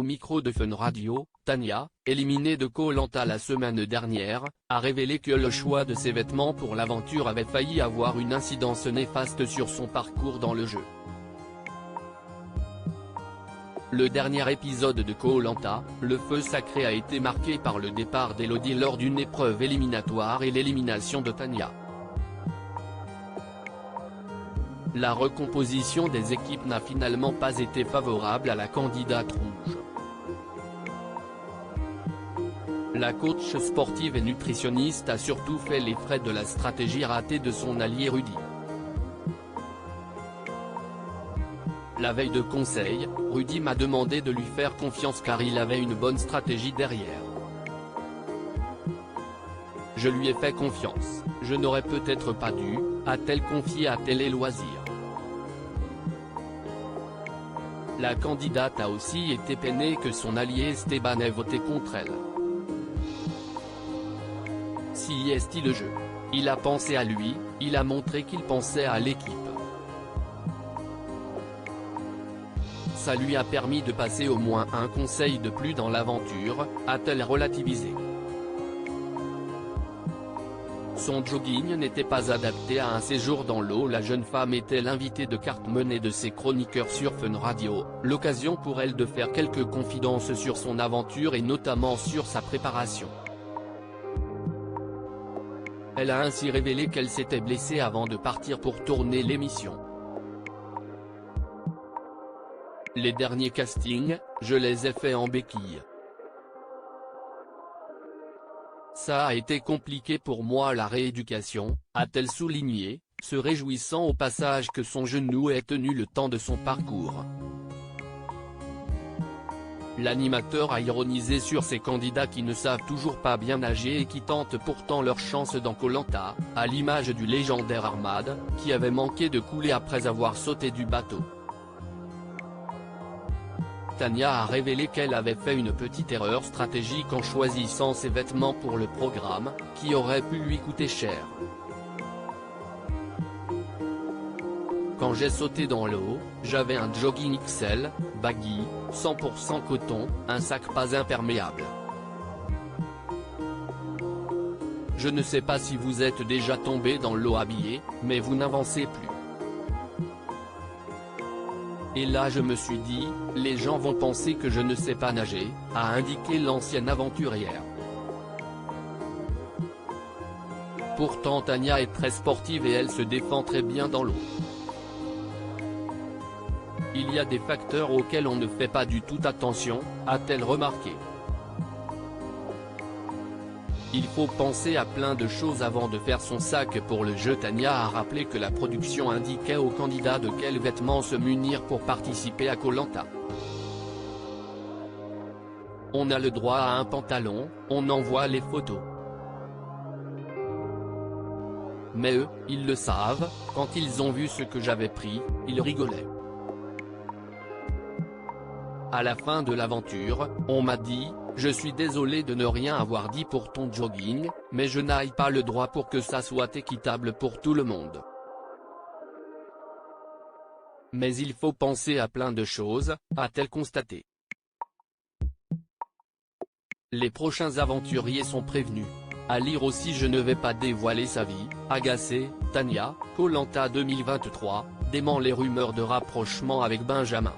au micro de Fun Radio, Tania, éliminée de Koh-Lanta la semaine dernière, a révélé que le choix de ses vêtements pour l'aventure avait failli avoir une incidence néfaste sur son parcours dans le jeu. Le dernier épisode de Koh-Lanta, le feu sacré a été marqué par le départ d'Elodie lors d'une épreuve éliminatoire et l'élimination de Tania. La recomposition des équipes n'a finalement pas été favorable à la candidate rouge. La coach sportive et nutritionniste a surtout fait les frais de la stratégie ratée de son allié Rudy. La veille de conseil, Rudy m'a demandé de lui faire confiance car il avait une bonne stratégie derrière. Je lui ai fait confiance, je n'aurais peut-être pas dû, a-t-elle confié à Télé Loisirs. La candidate a aussi été peinée que son allié Esteban ait voté contre elle. Si est-il le jeu. Il a pensé à lui, il a montré qu'il pensait à l'équipe. Ça lui a permis de passer au moins un conseil de plus dans l'aventure, a-t-elle relativisé. Son jogging n'était pas adapté à un séjour dans l'eau. La jeune femme était l'invitée de carte-monnaie de ses chroniqueurs sur Fun Radio, l'occasion pour elle de faire quelques confidences sur son aventure et notamment sur sa préparation. Elle a ainsi révélé qu'elle s'était blessée avant de partir pour tourner l'émission. Les derniers castings, je les ai faits en béquille. Ça a été compliqué pour moi la rééducation, a-t-elle souligné, se réjouissant au passage que son genou ait tenu le temps de son parcours. L'animateur a ironisé sur ces candidats qui ne savent toujours pas bien nager et qui tentent pourtant leur chance dans Koh-Lanta, à l'image du légendaire Ahmad, qui avait manqué de couler après avoir sauté du bateau. Tania a révélé qu'elle avait fait une petite erreur stratégique en choisissant ses vêtements pour le programme, qui aurait pu lui coûter cher. Quand j'ai sauté dans l'eau, j'avais un jogging XL, baggy, 100% coton, un sac pas imperméable. Je ne sais pas si vous êtes déjà tombé dans l'eau habillé, mais vous n'avancez plus. Et là je me suis dit, les gens vont penser que je ne sais pas nager, a indiqué l'ancienne aventurière. Pourtant Tania est très sportive et elle se défend très bien dans l'eau. Il y a des facteurs auxquels on ne fait pas du tout attention, a-t-elle remarqué. Il faut penser à plein de choses avant de faire son sac pour le jeu. Tania a rappelé que la production indiquait aux candidats de quels vêtements se munir pour participer à Koh-Lanta. On a le droit à un pantalon, on envoie les photos. Mais eux, ils le savent, quand ils ont vu ce que j'avais pris, ils rigolaient. À la fin de l'aventure, on m'a dit, je suis désolé de ne rien avoir dit pour ton jogging, mais je n'ai pas le droit pour que ça soit équitable pour tout le monde. Mais il faut penser à plein de choses, a-t-elle constaté. Les prochains aventuriers sont prévenus. À lire aussi. Je ne vais pas dévoiler sa vie, agacée, Tania, Koh-Lanta 2023, dément les rumeurs de rapprochement avec Benjamin.